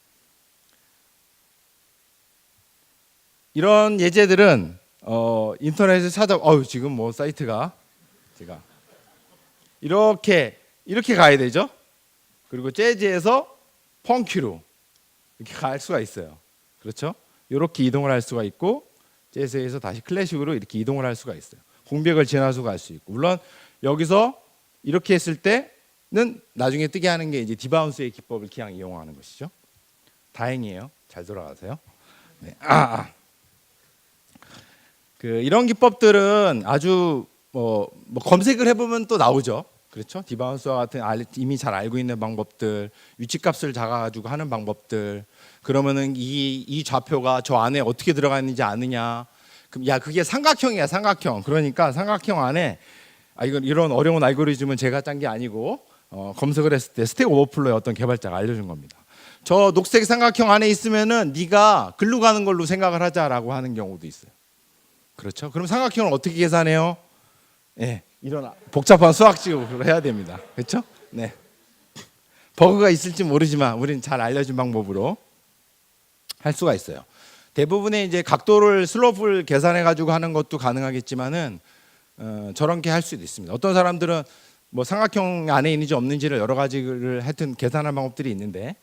이런 예제들은 인터넷에 지금 뭐 사이트가 제가 이렇게 가야 되죠. 그리고 재즈에서 펑키로 이렇게 갈 수가 있어요. 그렇죠? 이렇게 이동을 할 수가 있고 재즈에서 다시 클래식으로 이렇게 이동을 할 수가 있어요. 공백을 지나서 갈 수 있고 물론 여기서 이렇게 했을 때는 나중에 뜨게 하는 게 이제 디바운스의 기법을 그냥 이용하는 것이죠. 다행이에요. 잘 돌아가세요. 네. 이런 기법들은 아주 뭐 검색을 해보면 또 나오죠. 그렇죠? 디바운스와 같은 이미 잘 알고 있는 방법들, 위치값을 잡아가지고 하는 방법들. 그러면은 이 좌표가 저 안에 어떻게 들어가 있는지 아느냐? 그럼 그게 삼각형이야, 삼각형. 그러니까 삼각형 안에 이런 어려운 알고리즘은 제가 짠 게 아니고 검색을 했을 때 스택 오버플로의 어떤 개발자가 알려준 겁니다. 저 녹색 삼각형 안에 있으면은 네가 글로 가는 걸로 생각을 하자라고 하는 경우도 있어요. 그렇죠? 그럼 삼각형을 어떻게 계산해요? 네, 이런 복잡한 수학식으로 해야 됩니다. 그렇죠? 네. 버그가 있을지 모르지만 우리는 잘 알려진 방법으로 할 수가 있어요. 대부분의 이제 각도를 슬로프를 계산해 가지고 하는 것도 가능하겠지만은 저렇게 할 수도 있습니다. 어떤 사람들은 뭐 삼각형 안에 있는지 없는지를 여러 가지를 하여튼 계산하는 방법들이 있는데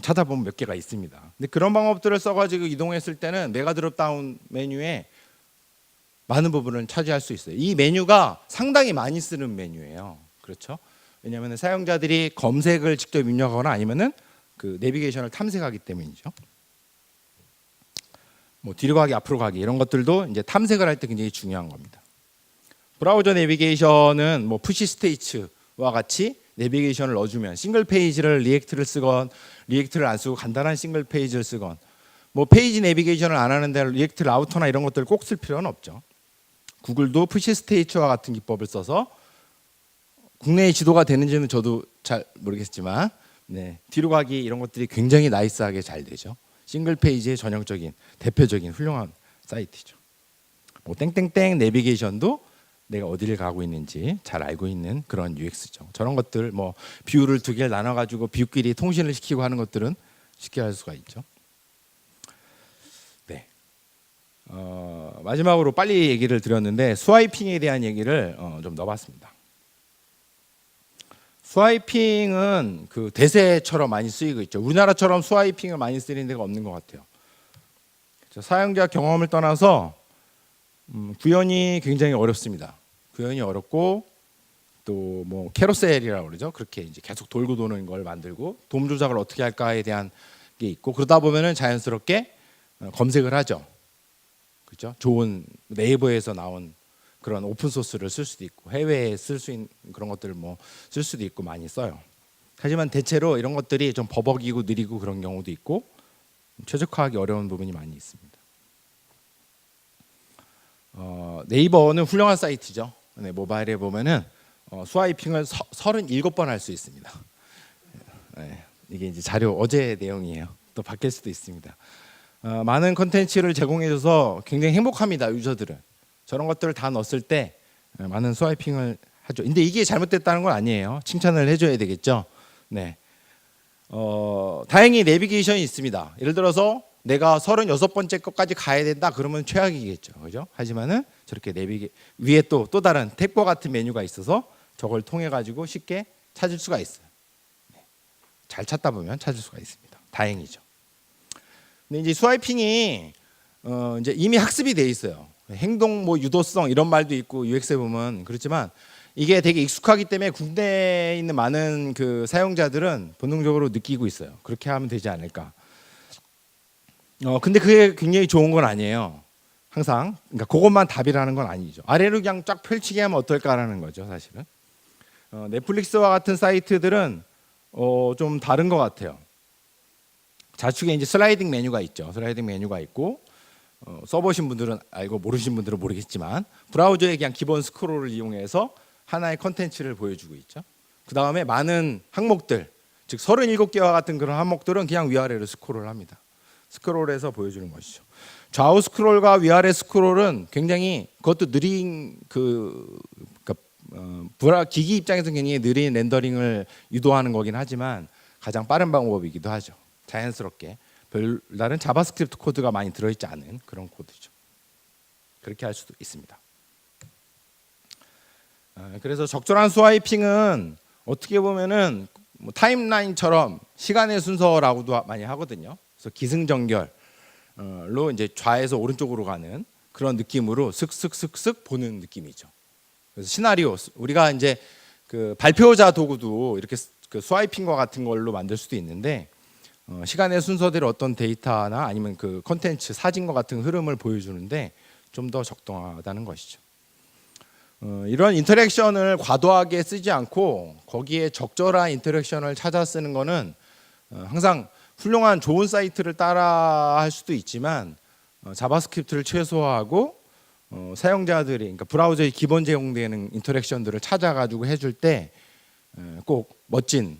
찾아보면 몇 개가 있습니다. 근데 그런 방법들을 써가지고 이동했을 때는 메가 드롭다운 메뉴에 많은 부분을 차지할 수 있어요. 이 메뉴가 상당히 많이 쓰는 메뉴예요. 그렇죠? 왜냐하면 사용자들이 검색을 직접 입력하거나 아니면은 그 내비게이션을 탐색하기 때문이죠. 뭐 뒤로 가기, 앞으로 가기 이런 것들도 이제 탐색을 할 때 굉장히 중요한 겁니다. 브라우저 내비게이션은 뭐 푸시 스테이츠와 같이 내비게이션을 넣어주면 싱글 페이지를 리액트를 쓰건 리액트를 안 쓰고 간단한 싱글 페이지를 쓰건 뭐 페이지 내비게이션을 안 하는데 리액트 라우터나 이런 것들을 꼭 쓸 필요는 없죠. 구글도 푸시 스테이츠와 같은 기법을 써서 국내에 지도가 되는지는 저도 잘 모르겠지만 뒤로 가기 이런 것들이 굉장히 나이스하게 잘 되죠. 싱글 페이지의 전형적인 대표적인 훌륭한 사이트죠. 뭐 땡땡땡 내비게이션도 내가 어디를 가고 있는지 잘 알고 있는 그런 UX죠. 저런 것들 뭐 뷰를 두 개를 나눠 가지고 뷰끼리 통신을 시키고 하는 것들은 쉽게 할 수가 있죠. 네. 마지막으로 빨리 얘기를 드렸는데 스와이핑에 대한 얘기를 좀 넣어봤습니다. 스와이핑은 그 대세처럼 많이 쓰이고 있죠. 우리나라처럼 스와이핑을 많이 쓰는 데가 없는 것 같아요. 사용자 경험을 떠나서 구현이 굉장히 어렵습니다. 구현이 어렵고 또 뭐 캐러셀이라고 그러죠. 그렇게 이제 계속 돌고 도는 걸 만들고 도움 조작을 어떻게 할까에 대한 게 있고 그러다 보면은 자연스럽게 검색을 하죠. 그렇죠? 좋은 네이버에서 나온 그런 오픈 소스를 쓸 수도 있고 해외에 쓸 수 있는 그런 것들을 뭐 쓸 수도 있고 많이 써요. 하지만 대체로 이런 것들이 좀 버벅이고 느리고 그런 경우도 있고 최적화하기 어려운 부분이 많이 있습니다. 네이버는 훌륭한 사이트죠. 네, 모바일에 보면은 스와이핑을 37번 할 수 있습니다. 네, 이게 이제 자료 어제 내용이에요. 또 바뀔 수도 있습니다. 많은 컨텐츠를 제공해줘서 굉장히 행복합니다. 유저들은 저런 것들을 다 넣었을 때 많은 스와이핑을 하죠. 근데 이게 잘못됐다는 건 아니에요. 칭찬을 해줘야 되겠죠. 네. 다행히 내비게이션이 있습니다. 예를 들어서 내가 36번째 것까지 가야 된다 그러면 최악이겠죠. 그죠? 하지만은 저렇게 위에 또 다른 탭과 같은 메뉴가 있어서 저걸 통해 가지고 쉽게 찾을 수가 있어요. 네. 잘 찾다 보면 찾을 수가 있습니다. 다행이죠. 근데 이제 스와이핑이 이제 이미 학습이 돼 있어요. 행동 뭐 유도성 이런 말도 있고 UX에 보면 그렇지만 이게 되게 익숙하기 때문에 국내에 있는 많은 그 사용자들은 본능적으로 느끼고 있어요. 그렇게 하면 되지 않을까. 근데 그게 굉장히 좋은 건 아니에요. 항상 그러니까 그것만 답이라는 건 아니죠. 아래로 그냥 쫙 펼치게 하면 어떨까라는 거죠, 사실은. 넷플릭스와 같은 사이트들은 좀 다른 것 같아요. 좌측에 이제 슬라이딩 메뉴가 있죠. 슬라이딩 메뉴가 있고 써보신 분들은 알고 모르신 분들은 모르겠지만 브라우저의 그냥 기본 스크롤을 이용해서 하나의 컨텐츠를 보여주고 있죠. 그 다음에 많은 항목들, 즉 37개와 같은 그런 항목들은 그냥 위아래로 스크롤을 합니다. 스크롤해서 보여주는 것이죠. 좌우 스크롤과 위아래 스크롤은 굉장히 그것도 느린 기기 입장에서는 굉장히 느린 렌더링을 유도하는 거긴 하지만 가장 빠른 방법이기도 하죠. 자연스럽게 별다른 자바스크립트 코드가 많이 들어있지 않은 그런 코드죠. 그렇게 할 수도 있습니다. 그래서 적절한 스와이핑은 어떻게 보면은 뭐 타임라인처럼 시간의 순서라고도 많이 하거든요. 그래서 기승전결로 이제 좌에서 오른쪽으로 가는 그런 느낌으로 슥슥슥슥 보는 느낌이죠. 그래서 시나리오 우리가 이제 그 발표자 도구도 이렇게 그 스와이핑과 같은 걸로 만들 수도 있는데 시간의 순서대로 어떤 데이터나 아니면 그 컨텐츠 사진과 같은 흐름을 보여주는데 좀 더 적당하다는 것이죠. 이런 인터랙션을 과도하게 쓰지 않고 거기에 적절한 인터랙션을 찾아 쓰는 거는 항상 훌륭한 좋은 사이트를 따라 할 수도 있지만 자바스크립트를 최소화하고 사용자들이 그러니까 브라우저에 기본 제공되는 인터랙션들을 찾아가지고 해줄 때 꼭 멋진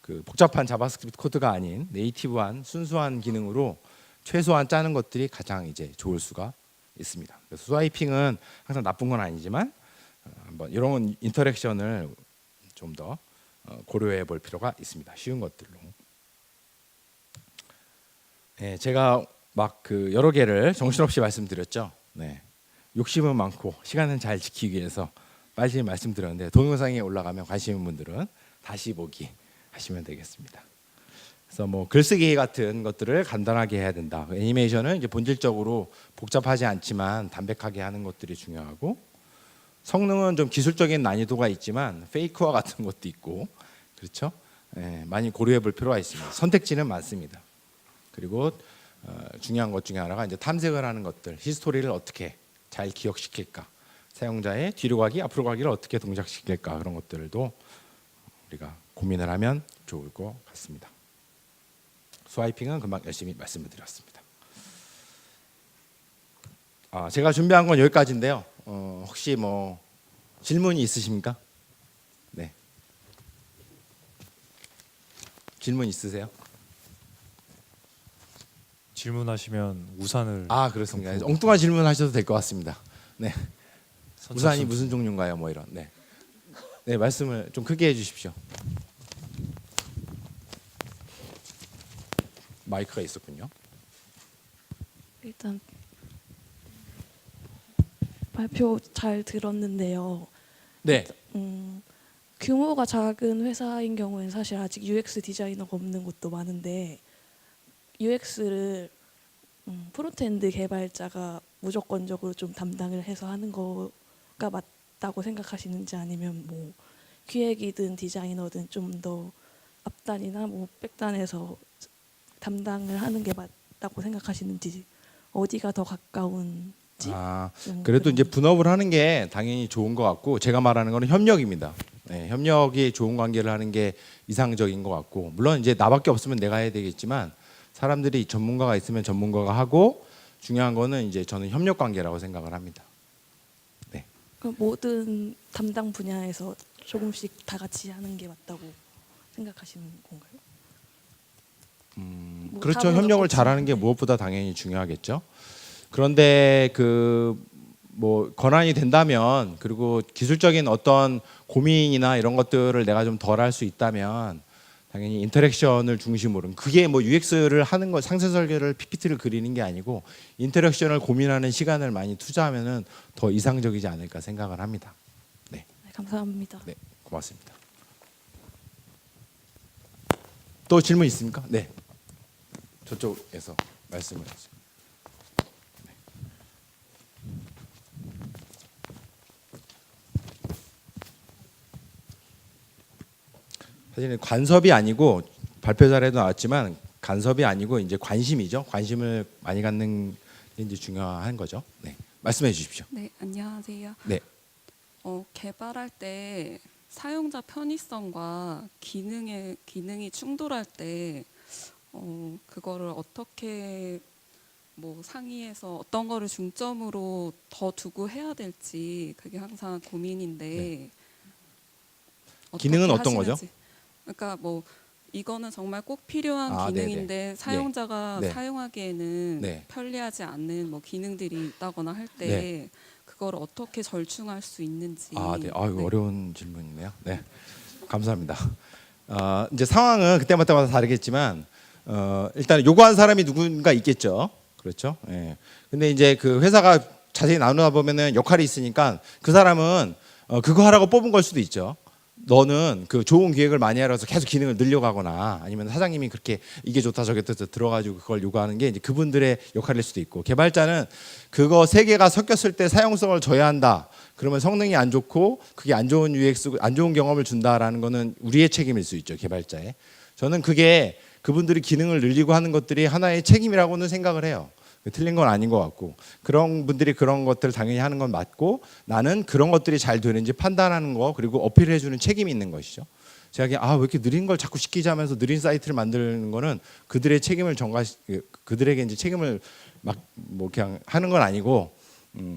그 복잡한 자바스크립트 코드가 아닌 네이티브한 순수한 기능으로 최소한 짜는 것들이 가장 이제 좋을 수가 있습니다. 그래서 스와이핑은 항상 나쁜 건 아니지만 한번 이런 인터랙션을 좀 더 고려해 볼 필요가 있습니다. 쉬운 것들로. 네, 제가 막 그 여러 개를 정신없이 말씀드렸죠. 네. 욕심은 많고 시간은 잘 지키기 위해서 빨리 말씀드렸는데 동영상에 올라가면 관심 있는 분들은 다시 보기 하시면 되겠습니다. 그래서 뭐 글쓰기 같은 것들을 간단하게 해야 된다. 애니메이션은 이제 본질적으로 복잡하지 않지만 담백하게 하는 것들이 중요하고 성능은 좀 기술적인 난이도가 있지만 페이크와 같은 것도 있고 그렇죠. 많이 고려해 볼 필요가 있습니다. 선택지는 많습니다. 그리고 중요한 것 중에 하나가 이제 탐색을 하는 것들, 히스토리를 어떻게 잘 기억시킬까, 사용자의 뒤로 가기, 앞으로 가기를 어떻게 동작시킬까 그런 것들도 우리가 고민을 하면 좋을 것 같습니다. 스와이핑은 금방 열심히 말씀을 드렸습니다. 제가 준비한 건 여기까지인데요. 혹시 뭐 질문이 있으십니까? 네. 질문 있으세요? 질문하시면 우산을 그렇습니다. 엉뚱한 질문 하셔도 될 것 같습니다. 네. 우산이 선착순. 무슨 종류인가요? 뭐 이런. 네. 네, 말씀을 좀 크게 해주십시오. 마이크가 있었군요. 일단 발표 잘 들었는데요. 네. 규모가 작은 회사인 경우에는 사실 아직 UX 디자이너가 없는 곳도 많은데 UX를 프론트엔드 개발자가 무조건적으로 좀 담당을 해서 하는 거가 맞다고 생각하시는지 아니면 뭐 기획이든 디자이너든 좀 더 앞단이나 뭐 백단에서 담당을 하는 게 맞다고 생각하시는지 어디가 더 가까운지 그래도 이제 분업을 하는 게 당연히 좋은 것 같고 제가 말하는 거는 협력입니다. 네, 협력이 좋은 관계를 하는 게 이상적인 것 같고 물론 이제 나밖에 없으면 내가 해야 되겠지만 사람들이 전문가가 있으면 전문가가 하고 중요한 거는 이제 저는 협력 관계라고 생각을 합니다. 네. 그럼 모든 담당 분야에서 조금씩 다 같이 하는 게 맞다고 생각하시는 건가요? 뭐 그렇죠. 협력을 잘하는 게 무엇보다 당연히 중요하겠죠. 그런데 그 뭐 권한이 된다면 그리고 기술적인 어떤 고민이나 이런 것들을 내가 좀 덜 할 수 있다면 당연히 인터랙션을 중심으로 그게 뭐 UX를 하는 거 상세 설계를 PPT를 그리는 게 아니고 인터랙션을 고민하는 시간을 많이 투자하면은 더 이상적이지 않을까 생각을 합니다. 네. 네, 감사합니다. 네, 고맙습니다. 또 질문 있습니까? 네. 저쪽에서 말씀을 하세요. 사실은 간섭이 아니고 발표 자료에도 나왔지만 간섭이 아니고 이제 관심이죠. 관심을 많이 갖는 게 이제 중요한 거죠. 네, 말씀해 주십시오. 네, 안녕하세요. 네, 개발할 때 사용자 편의성과 기능이 충돌할 때 그거를 어떻게 뭐 상의해서 어떤 거를 중점으로 더 두고 해야 될지 그게 항상 고민인데 어떻게 기능은 어떤 하시는지. 거죠? 그러니까 뭐 이거는 정말 꼭 필요한 아, 기능인데 사용자가 네. 사용하기에는 네. 편리하지 않는 뭐 기능들이 있다거나 할 때 네. 그걸 어떻게 절충할 수 있는지. 아, 네. 아유, 어려운 질문이네요. 네. 감사합니다. 이제 상황은 그때마다 다르겠지만 일단 요구한 사람이 누군가 있겠죠. 그렇죠? 예. 근데 이제 그 회사가 자세히 나누다 보면은 역할이 있으니까 그 사람은 그거 하라고 뽑은 걸 수도 있죠. 너는 그 좋은 기획을 많이 하라서 계속 기능을 늘려가거나 아니면 사장님이 그렇게 이게 좋다 저게 좋다 들어가지고 그걸 요구하는 게 이제 그분들의 역할일 수도 있고, 개발자는 그거 세 개가 섞였을 때 사용성을 줘야 한다. 그러면 성능이 안 좋고 그게 안 좋은 UX, 안 좋은 경험을 준다라는 거는 우리의 책임일 수 있죠, 개발자의. 저는 그게 그분들이 기능을 늘리고 하는 것들이 하나의 책임이라고는 생각을 해요. 틀린 건 아닌 것 같고, 그런 분들이 그런 것들을 당연히 하는 건 맞고, 나는 그런 것들이 잘 되는지 판단하는 거, 그리고 어필을 해주는 책임이 있는 것이죠. 제가 그냥 왜 이렇게 느린 걸 자꾸 시키자면서 느린 사이트를 만드는 거는 그들의 책임을 그들에게 이제 책임을 막 뭐 그냥 하는 건 아니고,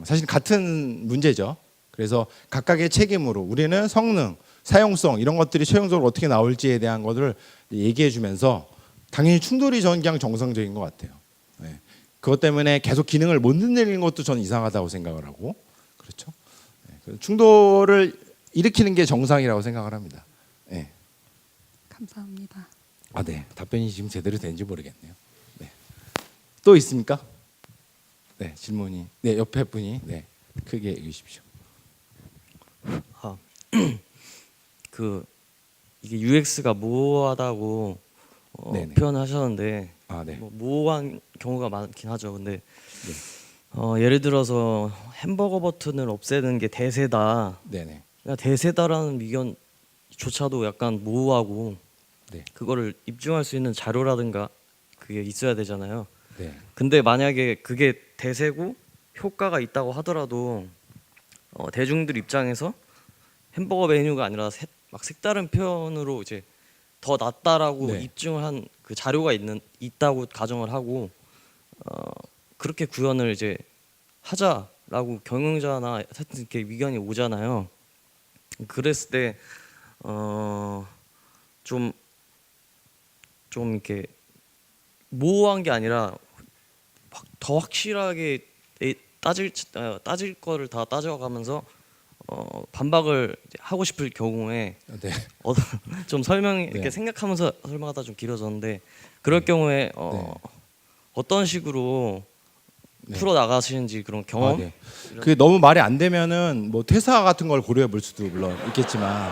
사실 같은 문제죠. 그래서 각각의 책임으로 우리는 성능, 사용성 이런 것들이 최종적으로 어떻게 나올지에 대한 것을 얘기해 주면서, 당연히 충돌이 저는 그냥 정상적인 것 같아요. 네. 그것 때문에 계속 기능을 못 늘리는 것도 저는 이상하다고 생각을 하고, 그렇죠? 네. 충돌을 일으키는 게 정상이라고 생각을 합니다. 네. 감사합니다. 네. 답변이 지금 제대로 된지 모르겠네요. 네. 또 있습니까? 네, 질문이. 네, 옆에 분이 네, 크게 읽으십시오. 그 이게 UX가 모호하다고 네네. 표현하셨는데 네. 뭐 모호한 경우가 많긴 하죠. 근데 예를 들어서 햄버거 버튼을 없애는 게 대세다. 네네. 그냥 대세다라는 의견조차도 약간 모호하고, 네. 그거를 입증할 수 있는 자료라든가 그게 있어야 되잖아요. 네. 근데 만약에 그게 대세고 효과가 있다고 하더라도 대중들 입장에서 햄버거 메뉴가 아니라 막 색다른 표현으로 이제 더 낫다라고 네. 입증을 한 그 자료가 있다고 가정을 하고 그렇게 구현을 이제 하자라고 경영자나 하여튼 이렇게 의견이 오잖아요. 그랬을 때 좀 이렇게 모호한 게 아니라 더 확실하게 따질 거를 다 따져가면서 반박을 하고 싶을 경우에 네. 좀 설명이 이렇게 네. 생각하면서 설명하다 좀 길어졌는데, 그럴 경우에 네. 어떤 식으로 네. 풀어 나가시는지 그런 경험. 네. 그게 너무 말이 안 되면은 뭐 퇴사 같은 걸 고려해 볼 수도 물론 있겠지만,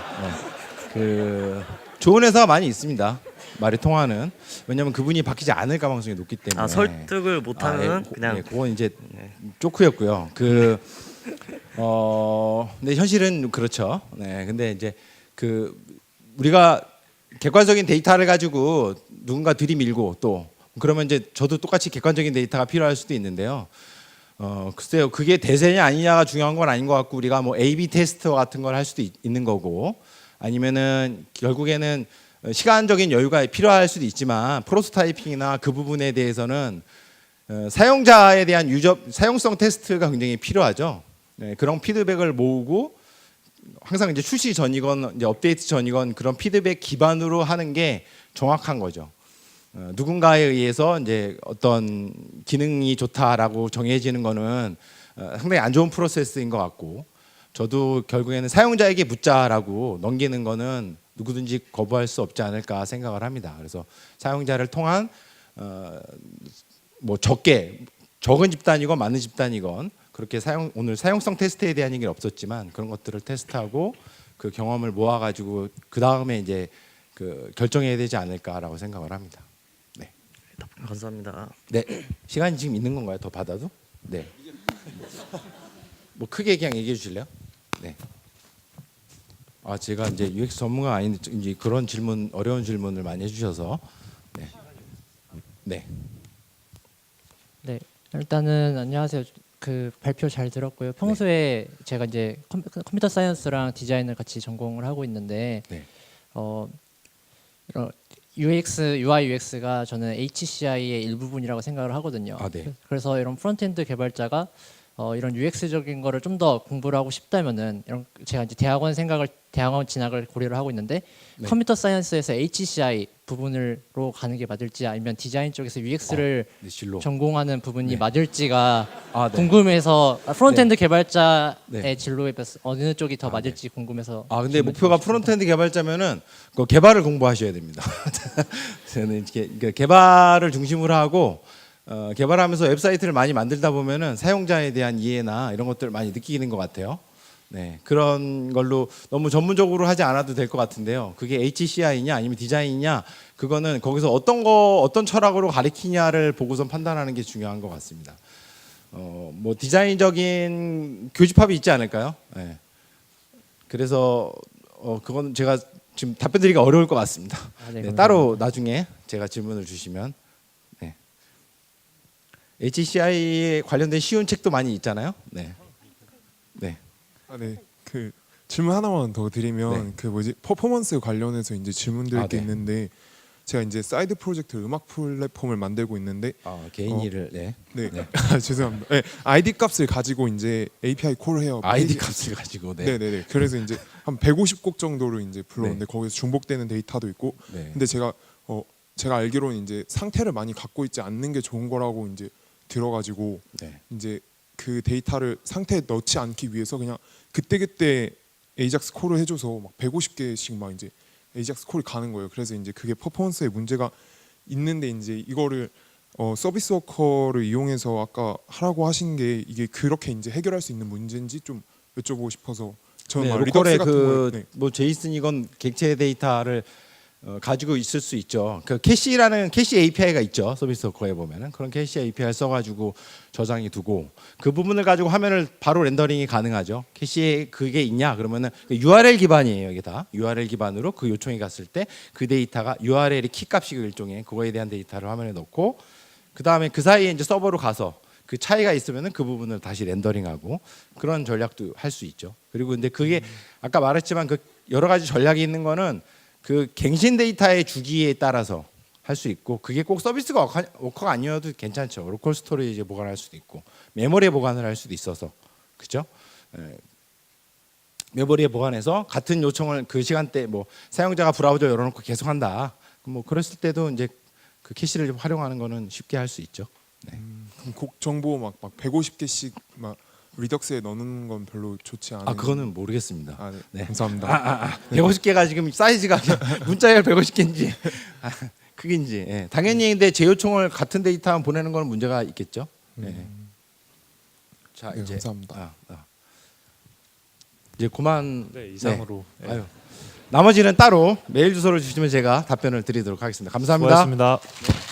그 좋은 회사가 많이 있습니다. 말이 통하는. 왜냐하면 그분이 바뀌지 않을 가능성이 높기 때문에. 설득을 못하면 그냥 그건 이제 네. 쪼크였고요. 근데 현실은 그렇죠. 네, 근데 이제 우리가 객관적인 데이터를 가지고 누군가 들이밀고 또 그러면 이제 저도 똑같이 객관적인 데이터가 필요할 수도 있는데요. 글쎄요, 그게 대세냐 아니냐가 중요한 건 아닌 것 같고, 우리가 뭐 A/B 테스트 같은 걸 할 수도 있는 거고, 아니면은 결국에는 시간적인 여유가 필요할 수도 있지만 프로토타이핑이나 그 부분에 대해서는 사용자에 대한 사용성 테스트가 굉장히 필요하죠. 네, 그런 피드백을 모으고 항상 이제 출시 전이건 이제 업데이트 전이건 그런 피드백 기반으로 하는 게 정확한 거죠. 누군가에 의해서 이제 어떤 기능이 좋다라고 정해지는 거는 상당히 안 좋은 프로세스인 것 같고, 저도 결국에는 사용자에게 묻자라고 넘기는 거는 누구든지 거부할 수 없지 않을까 생각을 합니다. 그래서 사용자를 통한 뭐 적은 집단이건 많은 집단이건 그렇게 오늘 사용성 테스트에 대한 얘기는 없었지만 그런 것들을 테스트하고 그 경험을 모아가지고 그 다음에 이제 결정해야 되지 않을까라고 생각을 합니다. 네. 감사합니다. 네. 시간이 지금 있는 건가요? 더 받아도? 네. 뭐 크게 그냥 얘기해 주실래요? 네. 제가 이제 UX 전문가 아닌데 이제 그런 어려운 질문을 많이 해주셔서 네. 네. 네, 일단은 안녕하세요. 그 발표 잘 들었고요. 평소에 제가 이제 컴퓨터 사이언스랑 디자인을 같이 전공을 하고 있는데 네. 이런 UI, UX가 저는 HCI의 일부분이라고 생각을 하거든요. 아, 네. 그래서 이런 프론트엔드 개발자가 이런 UX적인 거를 좀 더 공부를 하고 싶다면은 이런 제가 이제 대학원 진학을 고려를 하고 있는데 네. 컴퓨터 사이언스에서 HCI 부분으로 가는 게 맞을지 아니면 디자인 쪽에서 UX를 네, 진로. 전공하는 부분이 네. 맞을지가 아, 네. 궁금해서 프론트엔드 개발자의 네. 진로에 어느 쪽이 더 아, 맞을지 궁금해서. 아 근데 질문 목표가 드리고 싶습니다. 프론트엔드 개발자면은 그 개발을 공부하셔야 됩니다. 저는 이렇게 개발을 중심으로 하고 개발하면서 웹사이트를 많이 만들다 보면은 사용자에 대한 이해나 이런 것들을 많이 느끼는 것 같아요. 네, 그런 걸로 너무 전문적으로 하지 않아도 될 것 같은데요. 그게 HCI냐 아니면 디자인이냐 그거는 거기서 어떤 철학으로 가리키냐를 보고선 판단하는 게 중요한 것 같습니다. 뭐 디자인적인 교집합이 있지 않을까요? 네. 그래서 그건 제가 지금 답변드리기가 어려울 것 같습니다. 아, 네, 네, 따로 나중에 제가 질문을 주시면. 네. HCI에 관련된 쉬운 책도 많이 있잖아요. 네. 네. 아, 네. 그 질문 하나만 더 드리면 네. 그 뭐지 퍼포먼스 관련해서 이제 질문드릴 아, 게 네. 있는데 제가 이제 사이드 프로젝트 음악 플랫폼을 만들고 있는데 개인 일을 네. 네, 네. 죄송합니다. 네, ID 값을 가지고 이제 API 콜을 해요. 아이디 페이지- 값을 가지고 네. 네네네. 그래서 이제 한 150곡 정도로 이제 불렀는데 거기서 중복되는 데이터도 있고. 네. 근데 제가 알기로는 이제 상태를 많이 갖고 있지 않는 게 좋은 거라고 이제 들어가지고 네. 이제 그 데이터를 상태에 넣지 않기 위해서 그냥 그때 에이작스 콜을 해줘서 막 150개씩 막 이제 에이작스 콜이 가는 거예요. 그래서 이제 그게 퍼포먼스에 문제가 있는데 이제 이거를 서비스 워커를 이용해서 아까 하라고 하신 게 이게 그렇게 이제 해결할 수 있는 문제인지 좀 여쭤보고 싶어서 저는 네, 막 로컬에 리덕스 같은 거 네. 뭐 제이슨이건 객체 데이터를 가지고 있을 수 있죠. 그 캐시 API가 있죠. 서비스 워커에 보면은 그런 캐시 API를 써가지고 저장해 두고 그 부분을 가지고 화면을 바로 렌더링이 가능하죠. 캐시에 그게 있냐 그러면은 URL 기반이에요. 이게 다 URL 기반으로 그 요청이 갔을 때 그 데이터가 URL이 키 값이 일종의 그거에 대한 데이터를 화면에 넣고 그 다음에 그 사이에 이제 서버로 가서 그 차이가 있으면은 그 부분을 다시 렌더링하고 그런 전략도 할 수 있죠. 그리고 근데 그게 아까 말했지만 그 여러 가지 전략이 있는 거는 그 갱신 데이터의 주기에 따라서 할 수 있고 그게 꼭 서비스 워커가 아니어도 괜찮죠. 로컬 스토리지에 보관할 수도 있고 메모리에 보관을 할 수도 있어서 그죠? 메모리에 보관해서 같은 요청을 그 시간대 뭐 사용자가 브라우저 열어놓고 계속한다. 뭐 그랬을 때도 이제 그 캐시를 활용하는 거는 쉽게 할 수 있죠. 네. 그럼 곡 정보 막 150개씩 막 리덕스에 넣는 건 별로 좋지 않은. 그거는 모르겠습니다. 아, 네. 네. 감사합니다. 150개가 지금 사이즈가 문자열 150개인지 크기인지 당연히 근데 재요청을 같은 데이터만 보내는 건 문제가 있겠죠. 네. 자 네, 이제 감사합니다. 이제 그만. 네, 이상으로. 네. 아유. 나머지는 따로 메일 주소를 주시면 제가 답변을 드리도록 하겠습니다. 감사합니다. 수고하셨습니다.